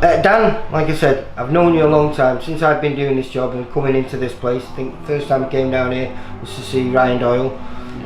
Dan, like I said, I've known you a long time since I've been doing this job and coming into this place. I think the first time I came down here was to see Ryan Doyle,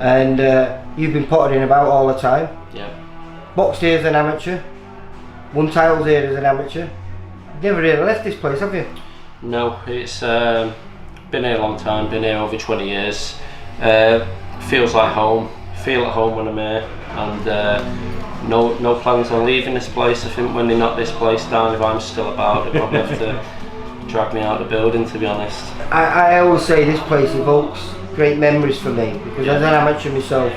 and you've been pottering about all the time. Yeah. Boxed here as an amateur, won titles here as an amateur. Never really left this place, have you? No, it's been here a long time. Been here over 20 years. Feels like home. Feel at home when I'm here, and no plans on leaving this place. I think when they knock this place down, if I'm still about, they'll probably have to drag me out of the building, to be honest. I always say this place evokes great memories for me, because as an amateur myself,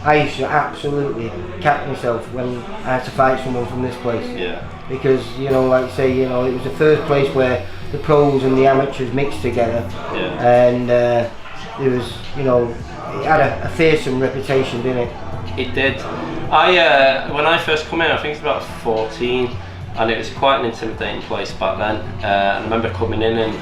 I used to absolutely cap myself when I had to fight someone from this place. Yeah. Because, you know, like you say, you know, it was the first place where the pros and the amateurs mixed together. Yeah. And there was, you know, it had a fearsome reputation, didn't it? It did. When I first come in, I think it was about 14, and it was quite an intimidating place back then. And I remember coming in, and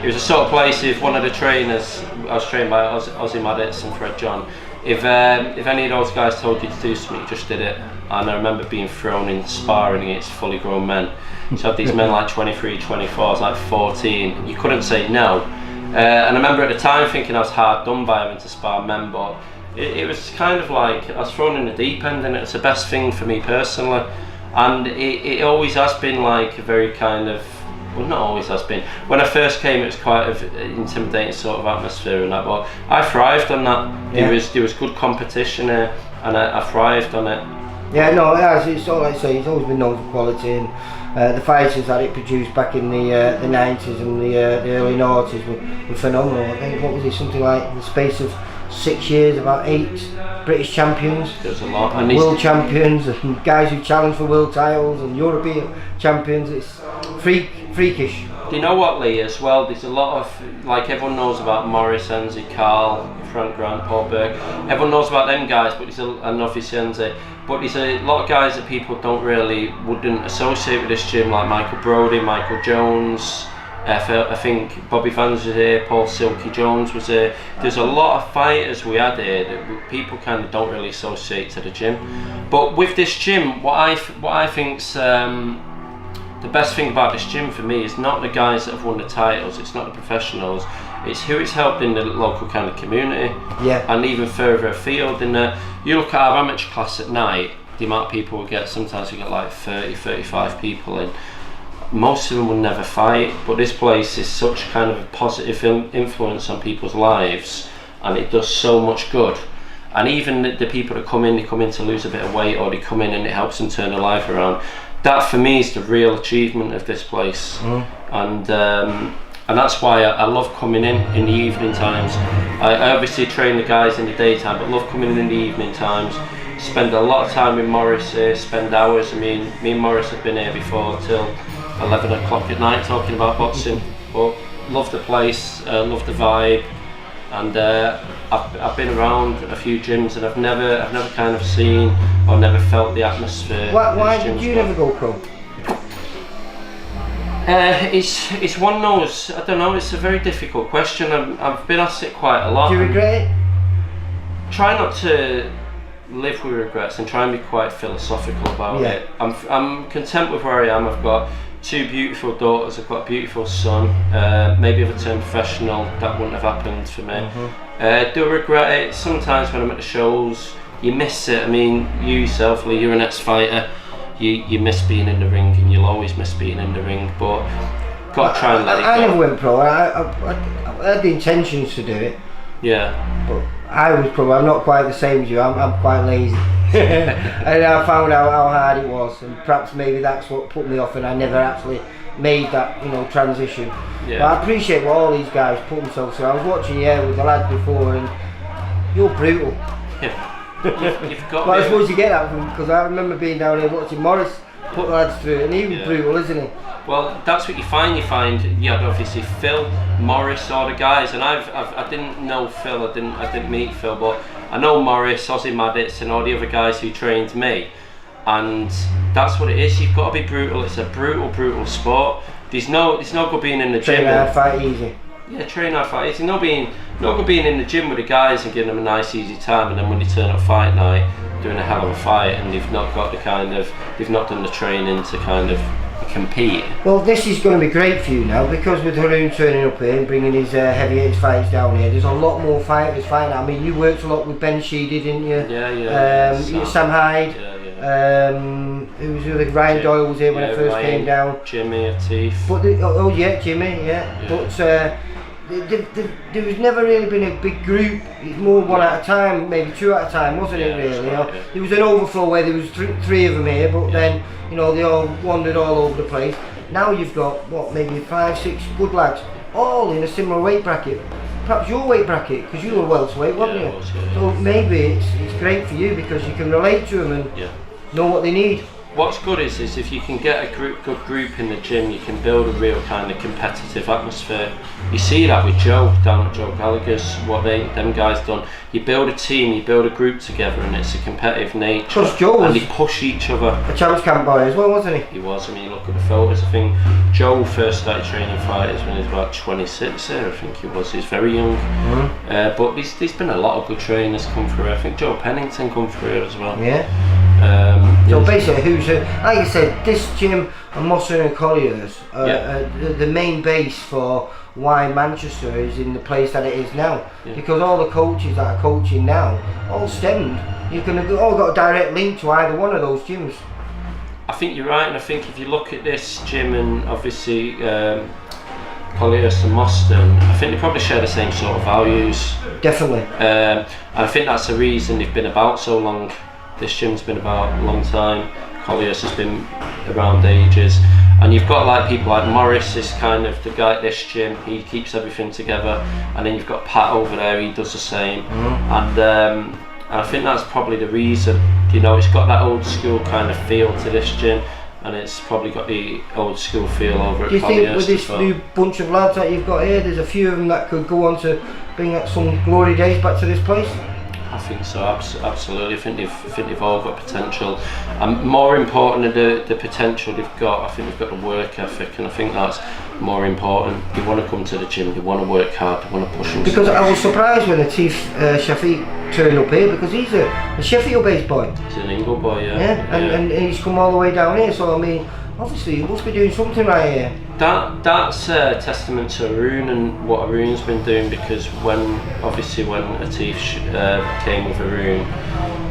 it was a sort of place, if one of the trainers, I was trained by Ozzy Madditz and Fred John, if any of those guys told you to do something, you just did it. And I remember being thrown in sparring against fully grown men. So I had these men like 23, 24, I was like 14, you couldn't say no. And I remember at the time thinking I was hard done by having to spar men, but it was kind of like I was thrown in the deep end, and it's the best thing for me personally. And it always has been like a very kind of, well, not always has been. When I first came, it was quite an intimidating sort of atmosphere and that, but I thrived on that. Yeah. There was good competition here, and I thrived on it. Yeah, no, it has. It's all like I say, it's always been known for quality, and the fighters that it produced back in the 90s and the early noughties were phenomenal. I think, what was it, something like in the space of 6 years, about 8 British champions, There's a lot, and world champions, and guys who challenged for world titles, and European champions. It's freakish. Do you know what, Lee, as well, there's a lot of, like, everyone knows about Morris, Enzi, Carl, Frank Grant, Paul Burke, everyone knows about them guys, but and obviously Enzi, but there's a lot of guys that people wouldn't associate with this gym, like Michael Brody, Michael Jones, I think Bobby Vans was here, Paul Silky Jones was here. There's a lot of fighters we had here that people kind of don't really associate to the gym. But with this gym, what I think's the best thing about this gym for me is not the guys that have won the titles, it's not the professionals, it's who it's helped in the local kind of community. Yeah. And even further afield. You look at our amateur class at night, the amount of people we get, sometimes we get like 30, 35 people in. Most of them will never fight, but this place is such kind of a positive influence on people's lives, and it does so much good. And even the people that come in, they come in to lose a bit of weight, or they come in and it helps them turn their life around. That for me is the real achievement of this place. And that's why I love coming in the evening times. I obviously train the guys in the daytime, but love coming in the evening times. Spend a lot of time with Morris here, spend hours. I mean, me and Morris have been here before till 11 o'clock at night talking about boxing. But love the place, love the vibe, and I've been around a few gyms, and I've never kind of seen or never felt the atmosphere. Why did you never go pro? It's one of those, I don't know, it's a very difficult question. I've been asked it quite a lot. Do you regret it? Try not to live with regrets and try and be quite philosophical about it. I'm content with where I am. I've got 2 beautiful daughters, I've got a beautiful son. Maybe if I turned professional, that wouldn't have happened for me. Do I regret it? Sometimes when I'm at the shows, you miss it. I mean, you yourself, Lee, you're an ex-fighter. You miss being in the ring, and you'll always miss being in the ring, but got to try and let it go. I never went pro. I had the intentions to do it. Yeah. But I'm not quite the same as you. I'm quite lazy. And I found out how hard it was, and perhaps maybe that's what put me off, and I never actually made that, transition. Yeah. But I appreciate what all these guys put themselves through. I was watching you with the lads before, and you're brutal. Yeah. You've got. But I suppose you get that from, because I remember being down here watching Morris put the lads through it, and he was brutal, isn't he? Well, that's what you find. You had obviously Phil, Morris, all the guys, and I didn't know Phil. I didn't meet Phil, but I know Morris, Ozzy Madditz, and all the other guys who trained me. And that's what it is. You've got to be brutal. It's a brutal sport. There's no good being in the gym. Train hard, fight easy. Yeah, train hard, fight easy. No not good being in the gym with the guys and giving them a nice easy time, and then when they turn up fight night, doing a hell of a fight, and they've not got they've not done the training to kind of compete. Well, this is going to be great for you now, because with Haroon turning up here and bringing his heavyweight fights down here, there's a lot more fighters fighting. I mean, you worked a lot with Ben Sheedy, didn't you? Sam Hyde. Who was the other? Ryan Doyle was here when I first came down. Jimmy Atif. But Jimmy, yeah. But there was never really been a big group. It's more one at a time, maybe two at a time, wasn't it? Really, there was an overflow where there was three of them here, but then they all wandered all over the place. Now you've got maybe 5, 6 good lads, all in a similar weight bracket. Perhaps your weight bracket, because you were welterweight, weren't you? So maybe it's great for you because you can relate to them and know what they need. What's good is if you can get a good group in the gym, you can build a real kind of competitive atmosphere. You see that with Joe down at Joe Gallagher's, what them guys done. You build a team, you build a group together, and it's a competitive nature. Plus Joe was and they push each other. A champs camp boy as well, wasn't he? He was. I mean, look at the photos. I think Joe first started training fighters when he was about 26 there, I think he was. He's very young. But there's been a lot of good trainers come through. I think Joe Pennington come through here as well. Yeah. So basically, like I said, this gym and Mosser and Collier's are the main base for why Manchester is in the place that it is now. Because all the coaches that are coaching now all stemmed. You can all got a direct link to either one of those gyms. I think you're right, and I think if you look at this gym and obviously Colliers and Moston, I think they probably share the same sort of values. Definitely. And I think that's the reason they've been about so long. This gym's been about a long time. Colliers has been around ages, and you've got like people like Morris is kind of the guy at this gym. He keeps everything together, and then you've got Pat over there. He does the same, and I think that's probably the reason. It's got that old school kind of feel to this gym, and it's probably got the old school feel over at Colliers. Do you think with this new bunch of lads that you've got here, there's a few of them that could go on to bring some glory days back to this place? I think so, absolutely. I think they've all got potential, and more important than the potential they've got, I think they've got the work ethic, and I think that's more important. They want to come to the gym, they want to work hard, they want to push themselves. Because I was surprised when Atif Shafiq turned up here, because he's a Sheffield-based boy. He's an Ingle boy, and he's come all the way down here. So I mean, obviously he must be doing something right here. That's a testament to Haroon and what Haroon's been doing, because when Atif came with Haroon,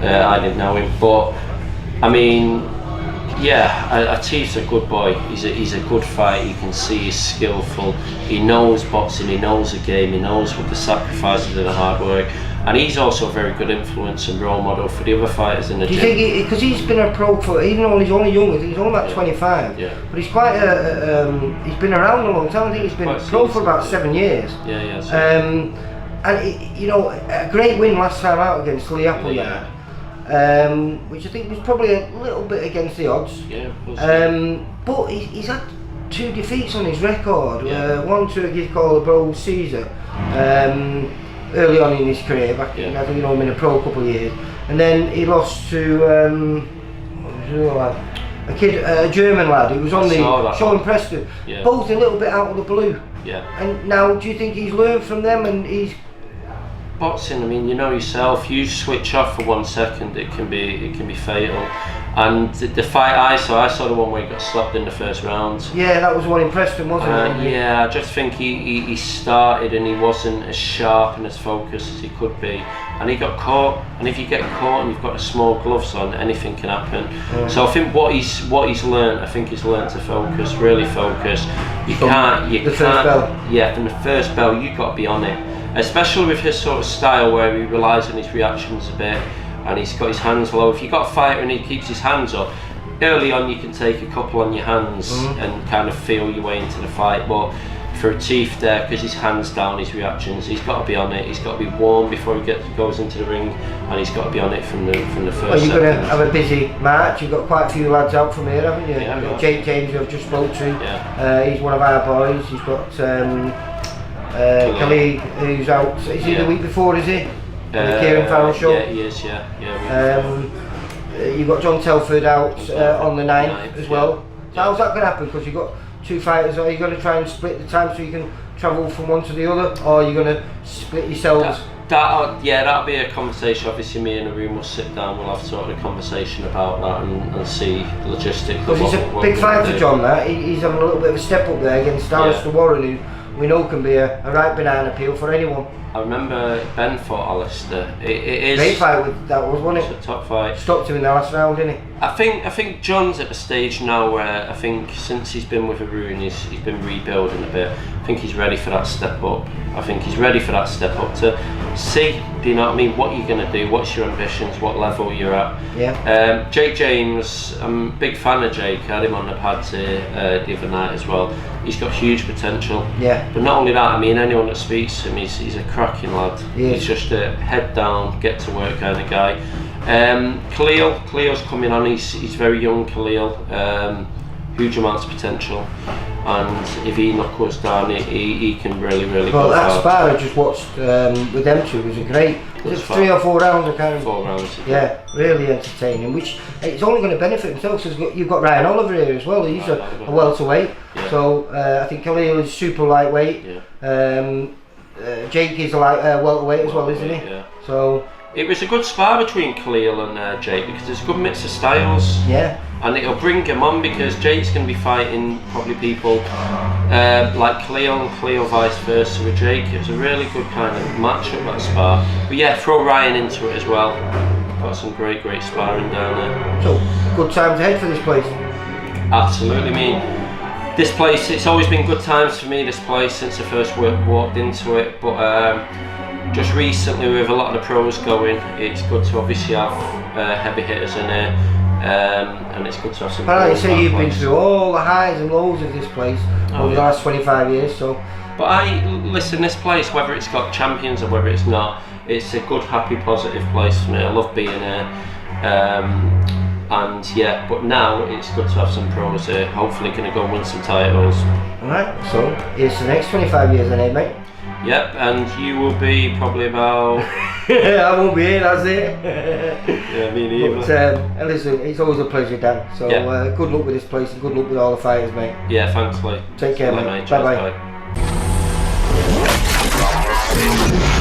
I didn't know him, but I mean, Atif's a good boy. He's a good fighter. You can see he's skillful. He knows boxing. He knows the game. He knows what the sacrifices and the hard work. And he's also a very good influence and role model for the other fighters in the gym. Do you think, because he's been a pro for, even though he's only young, I think he's only about 25, but he's quite he's been around a long time. I think he's been quite pro for about 7 years. And a great win last time out against Lee Appleyard, which I think was probably a little bit against the odds. But he's had 2 defeats on his record. One to a kid called Bro Caesar. Early on in his career, back in, I think him in a pro couple of years, and then he lost to a German lad who was on the Sean Preston. Both a little bit out of the blue. And now, do you think he's learned from them and he's boxing? I mean, you know yourself. You switch off for 1 second, it can be fatal. And the fight I saw the one where he got slapped in the first round. Yeah, that was one in Preston, wasn't it? Yeah, I just think he started and he wasn't as sharp and as focused as he could be, and he got caught. And if you get caught and you've got the small gloves on, anything can happen. So I think what he's learned, I think he's learned to focus, really focus. First bell. Yeah, from the first bell, you've got to be on it, especially with his sort of style where he relies on his reactions a bit. And he's got his hands low. If you've got a fighter and he keeps his hands up, early on you can take a couple on your hands and kind of feel your way into the fight. But for Atif there, because his hands down, his reactions, he's got to be on it. He's got to be warm before he goes into the ring, and he's got to be on it from the first. Well, you're going to have a busy March. You've got quite a few lads out from here, haven't you? Yeah, Jake James, who I've just spoke to. He's one of our boys. He's got Khalid, who's out. Is he the week before? Is he? On the Kieran Farrell show? Yeah, he is, you've got John Telford out on the 9th as well. So how's that going to happen? Because you've got 2 fighters, are you going to try and split the time so you can travel from one to the other, or are you going to split yourselves? That'll be a conversation. Obviously, me and Arun will sit down. We'll have sort of a conversation about that and see logistics. Because it's a big fight for John. That he's having a little bit of a step up there against Alistair Warren, who we know can be a right banana peel for anyone. I remember Ben fought Alistair. It is great fight with that was, wasn't it? It's a top fight. Stopped him in the last round, didn't he? I think John's at the stage now where I think since he's been with Arun, he's been rebuilding a bit. I think he's ready for that step up. I think he's ready for that step up to see, do you know what I mean, what you're going to do, what's your ambitions, what level you're at. Yeah. Jake James, I'm a big fan of Jake. I had him on the pad the other night as well. He's got huge potential. Yeah. But not only that, I mean, anyone that speaks to him, he's a cracking lad. He's just a head down, get to work kind of guy. Khalil's coming on. He's very young, Khalil. Huge amounts of potential, and if he knuckles down, he can really well, go that far. spar I just watched with them two was a great. Was it 3 or 4 rounds? I can't remember. 4 rounds. Yeah, really entertaining. Which it's only going to benefit himself because you've got Ryan Oliver here as well. He's a welterweight. Yeah. So I think Khalil is super lightweight. Yeah. Jake is a welterweight as well, isn't he? Yeah. So it was a good spar between Khalil and Jake because there's a good mix of styles. Yeah. And it'll bring him on because Jake's going to be fighting probably people like Khalil and Khalil vice versa with Jake. It was a really good kind of matchup, that spar. But yeah, throw Ryan into it as well. Got some great sparring down there. So, good times ahead for this place. Absolutely. I mean, this place, it's always been good times for me, this place, since I first walked into it. But just recently, with a lot of the pros going, it's good to obviously have heavy hitters in there. And it's good to have some. But like you say, you've been through all the highs and lows of this place over the last 25 years. So. But listen, this place, whether it's got champions or whether it's not, it's a good, happy, positive place for me. I love being here. And yeah, but now it's good to have some pros here. Hopefully, going to go and win some titles. Alright, so here's the next 25 years then, eh, mate? Yep, and you will be probably about. I won't be here, that's it. Yeah, me neither. But listen, it's always a pleasure, Dan. So good luck with this place and good luck with all the fighters, mate. Yeah, thanks, Lee. Take care, mate. Bye bye.